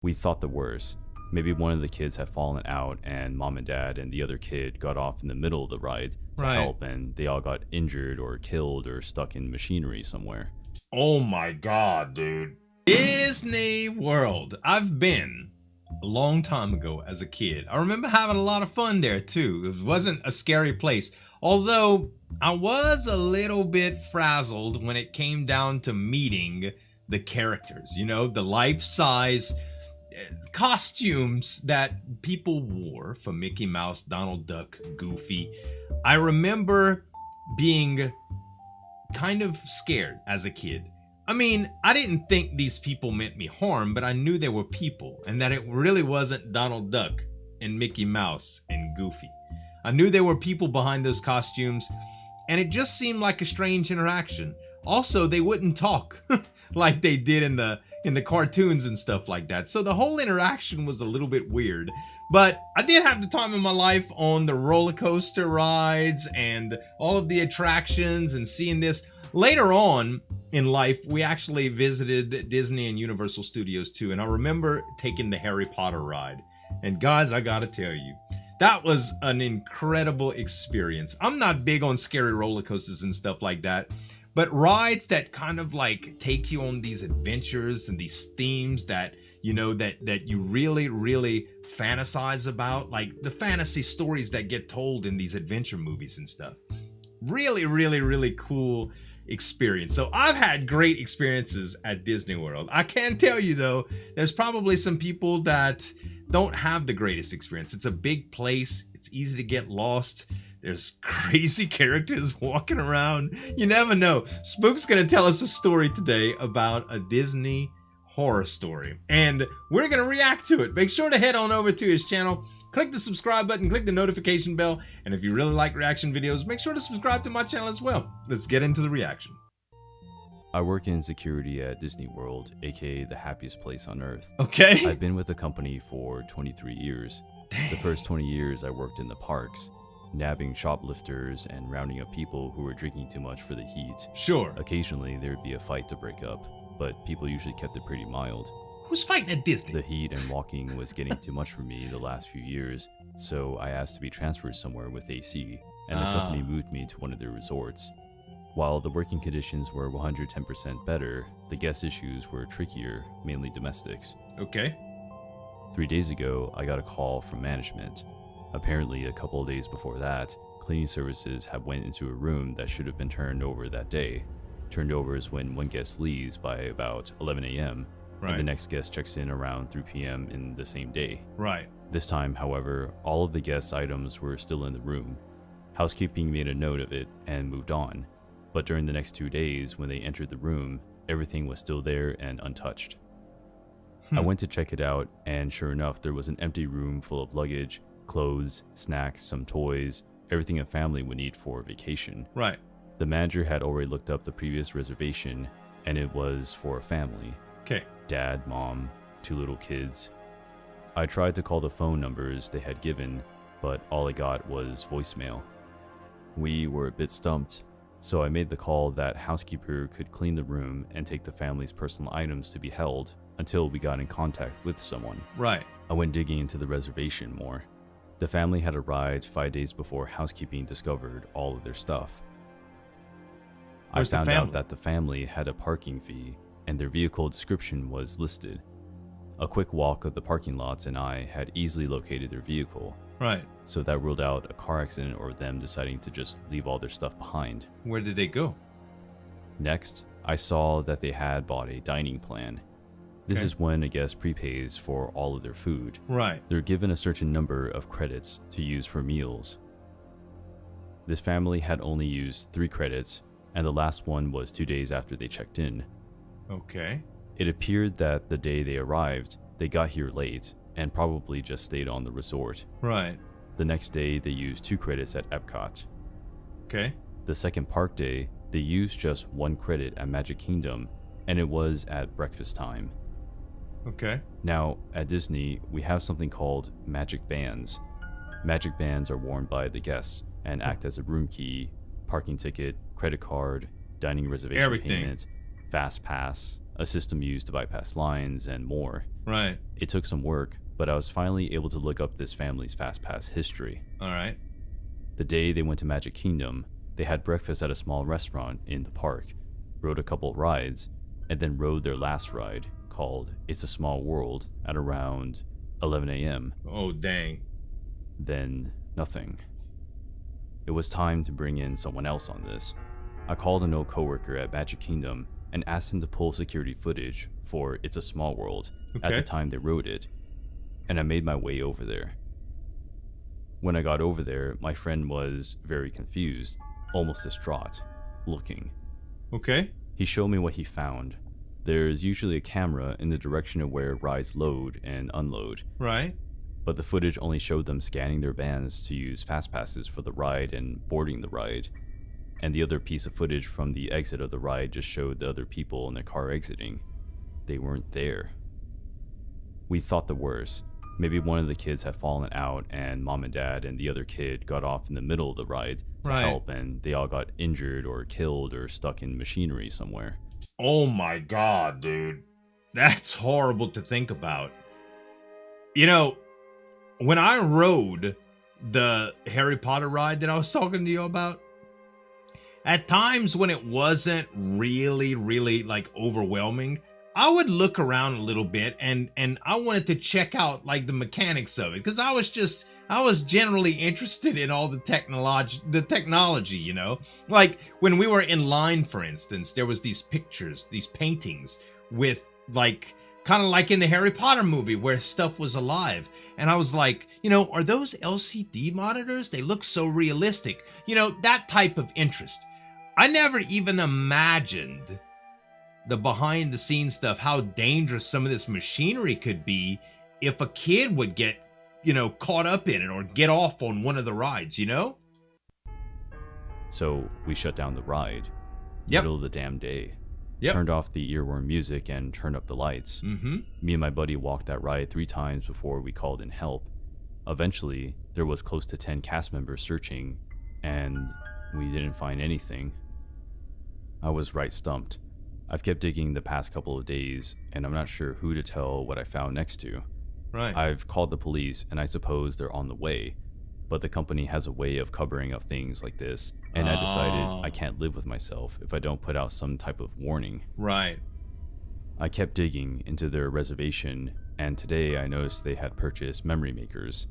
We thought the worst. Maybe one of the kids had fallen out and mom and dad and the other kid got off in the middle of the ride to Right. help, and they all got injured or killed or stuck in machinery somewhere. Oh my god, dude. Disney World. I've been a long time ago as a kid. I remember having a lot of fun there too. It wasn't a scary place. Although I was a little bit frazzled when it came down to meeting the characters. You know, the life-size costumes that people wore for Mickey Mouse, Donald Duck, Goofy. I remember being kind of scared as a kid. I mean, I didn't think these people meant me harm, but I knew they were people and that it really wasn't Donald Duck and Mickey Mouse and Goofy. I knew there were people behind those costumes, and it just seemed like a strange interaction. Also, they wouldn't talk like they did in the cartoons and stuff like that. So the whole interaction was a little bit weird. But I did have the time of my life on the roller coaster rides and all of the attractions and seeing this. Later on in life, we actually visited Disney and Universal Studios too. And I remember taking the Harry Potter ride. And guys, I gotta tell you, that was an incredible experience. I'm not big on scary roller coasters and stuff like that. But rides that kind of like take you on these adventures and these themes that, you know, that you really, really fantasize about, like the fantasy stories that get told in these adventure movies and stuff. Really, really, really cool experience. So I've had great experiences at Disney World. I can tell you though, there's probably some people that don't have the greatest experience. It's a big place. It's easy to get lost. There's crazy characters walking around. You never know. Spook's gonna tell us a story today about a Disney horror story, and we're gonna react to it. Make sure to head on over to his channel, click the subscribe button, click the notification bell, and if you really like reaction videos, make sure to subscribe to my channel as well. Let's get into the reaction. I work in security at Disney World, aka the happiest place on earth. Okay. I've been with the company for 23 years. Dang. The first 20 years I worked in the parks, nabbing shoplifters and rounding up people who were drinking too much for the heat. Sure. Occasionally there'd be a fight to break up, but people usually kept it pretty mild. Who's fighting at Disney? The heat and walking was getting too much for me the last few years, so I asked to be transferred somewhere with AC, and the company moved me to one of their resorts. While the working conditions were 110% better, the guest issues were trickier, mainly domestics. Okay. 3 days ago, I got a call from management. Apparently, a couple of days before that, cleaning services had went into a room that should have been turned over that day. Turned over is when one guest leaves by about 11 a.m., Right. and the next guest checks in around 3 p.m. in the same day. Right. This time, however, all of the guest items were still in the room. Housekeeping made a note of it and moved on. But during the next 2 days, when they entered the room, everything was still there and untouched. I went to check it out, and sure enough, there was an empty room full of luggage, clothes, snacks, some toys, everything a family would need for a vacation. Right. The manager had already looked up the previous reservation, and it was for a family. Okay. Dad, mom, 2 little kids. I tried to call the phone numbers they had given, but all I got was voicemail. We were a bit stumped, so I made the call that housekeeper could clean the room and take the family's personal items to be held until we got in contact with someone. Right. I went digging into the reservation more. The family had arrived 5 days before housekeeping discovered all of their stuff. Where's the I found family? out that the family had a parking fee, and their vehicle description was listed. A quick walk of the parking lots and I had easily located their vehicle, Right. so that ruled out a car accident or them deciding to just leave all their stuff behind. Where did they go? Next, I saw that they had bought a dining plan. This Okay. is when a guest prepays for all of their food. Right. They're given a certain number of credits to use for meals. This family had only used 3 credits, and the last one was 2 days after they checked in. Okay. It appeared that the day they arrived, they got here late and probably just stayed on the resort. Right. The next day, they used 2 credits at Epcot. Okay. The second park day, they used just 1 credit at Magic Kingdom, and it was at breakfast time. Okay. Now, at Disney, we have something called magic bands. Magic bands are worn by the guests and act as a room key, parking ticket, credit card, dining reservation Everything. payment, fast pass, a system used to bypass lines, and more. Right. It took some work, but I was finally able to look up this family's FastPass history. All right. The day they went to Magic Kingdom, they had breakfast at a small restaurant in the park, rode a couple rides, and then rode their last ride, called It's a Small World, at around 11 a.m. Oh, dang. Then nothing. It was time to bring in someone else on this. I called an old coworker at Magic Kingdom and asked him to pull security footage for It's a Small World at the time they rode it, and I made my way over there. When I got over there, my friend was very confused, almost distraught, looking. Okay. He showed me what he found. There's usually a camera in the direction of where rides load and unload. Right. But the footage only showed them scanning their bands to use fast passes for the ride and boarding the ride. And the other piece of footage from the exit of the ride just showed the other people in their car exiting. They weren't there. We thought the worst. Maybe one of the kids had fallen out and mom and dad and the other kid got off in the middle of the ride to help, and they all got injured or killed or stuck in machinery somewhere. Oh my god, dude. That's horrible to think about. You know, when I rode the Harry Potter ride that I was talking to you about, at times when it wasn't really like overwhelming, I would look around a little bit and I wanted to check out like the mechanics of it, because I was generally interested in all the technology, you know? Like when we were in line, for instance, there was these pictures, these paintings with like kind of like in the Harry Potter movie where stuff was alive. And I was like, you know, are those LCD monitors? They look so realistic. You know, that type of interest. I never even imagined the behind the scenes stuff, how dangerous some of this machinery could be if a kid would get, you know, caught up in it or get off on one of the rides, you know? So we shut down the ride. Yep. Middle of the damn day. Yep. Turned off the earworm music and turned up the lights. Mm-hmm. Me and my buddy walked that ride 3 times before we called in help. Eventually, there was close to 10 cast members searching, and we didn't find anything. I was right stumped. I've kept digging the past couple of days, and I'm not sure who to tell what I found next to. Right. I've called the police, and I suppose they're on the way, but the company has a way of covering up things like this, and I decided I can't live with myself if I don't put out some type of warning. Right. I kept digging into their reservation, and today I noticed they had purchased memory makers.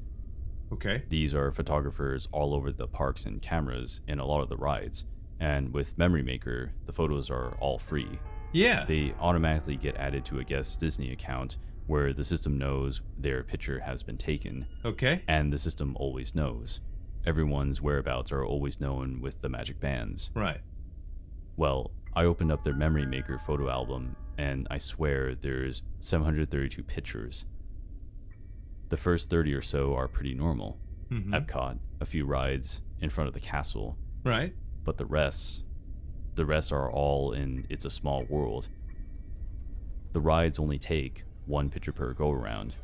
Okay. These are photographers all over the parks and cameras in a lot of the rides, and with Memory Maker, the photos are all free. Yeah. They automatically get added to a guest's Disney account where the system knows their picture has been taken. Okay. And the system always knows. Everyone's whereabouts are always known with the magic bands. Right. Well, I opened up their Memory Maker photo album, and I swear there's 732 pictures. The first 30 or so are pretty normal. Mm-hmm. Epcot, a few rides in front of the castle. Right. But the rest are all in It's a Small World. The rides only take 1 picture per go-around,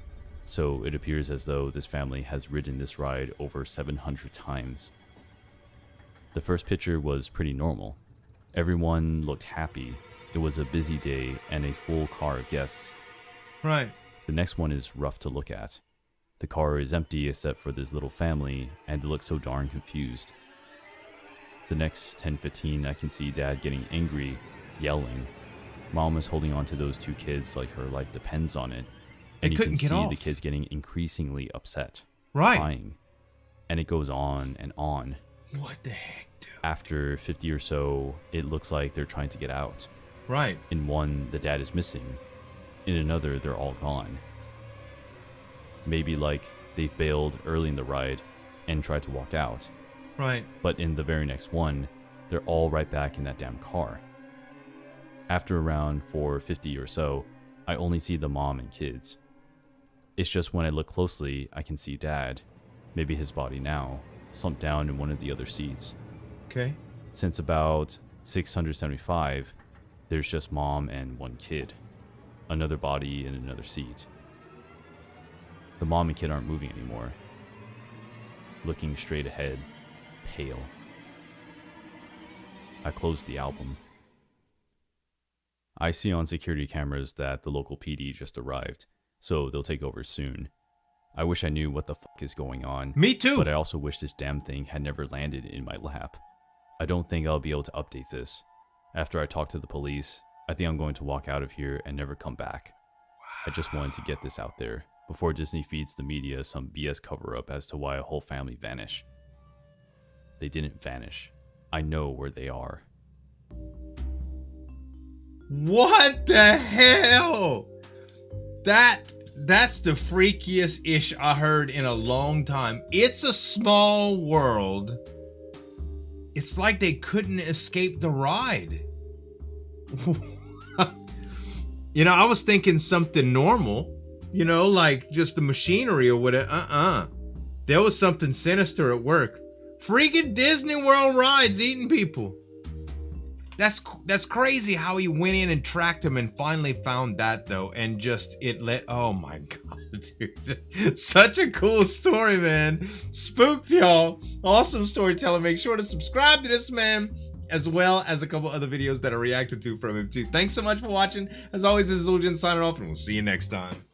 so it appears as though this family has ridden this ride over 700 times. The first picture was pretty normal. Everyone looked happy. It was a busy day and a full car of guests. Right. The next one is rough to look at. The car is empty except for this little family, and they look so darn confused. The next 10-15, I can see Dad getting angry, yelling. Mom is holding on to those 2 kids like her life depends on it. And you can see the kids getting increasingly upset, crying. And it goes on and on. What the heck, dude? After 50 or so, it looks like they're trying to get out. Right. In one, the dad is missing. In another, they're all gone. Maybe like they've bailed early in the ride and tried to walk out. Right. But in the very next one, they're all right back in that damn car. After around 4:50 or so, I only see the mom and kids. It's just when I look closely, I can see Dad, maybe his body now, slumped down in one of the other seats. Okay. Since about 675, there's just Mom and 1 kid. Another body in another seat. The mom and kid aren't moving anymore. Looking straight ahead, pale. I closed the album. I see on security cameras that the local PD just arrived, so they'll take over soon. I wish I knew what the fuck is going on. Me too. But I also wish this damn thing had never landed in my lap. I don't think I'll be able to update this. After I talk to the police, I think I'm going to walk out of here and never come back. I just wanted to get this out there before Disney feeds the media some BS cover-up as to why a whole family vanished. They didn't vanish. I know where they are. What the hell? That's the freakiest ish I heard in a long time. It's a small world. It's like they couldn't escape the ride. I was thinking something normal, like just the machinery or whatever. There was something sinister at work. Freaking Disney World rides eating people. That's crazy how he went in and tracked him and finally found that though, and just oh my god, dude. Such a cool story, man. Spooked, y'all. Awesome storytelling. Make sure to subscribe to this man, as well as a couple other videos that I reacted to from him too. Thanks so much for watching. As always, this is Zueljin signing off, and we'll see you next time.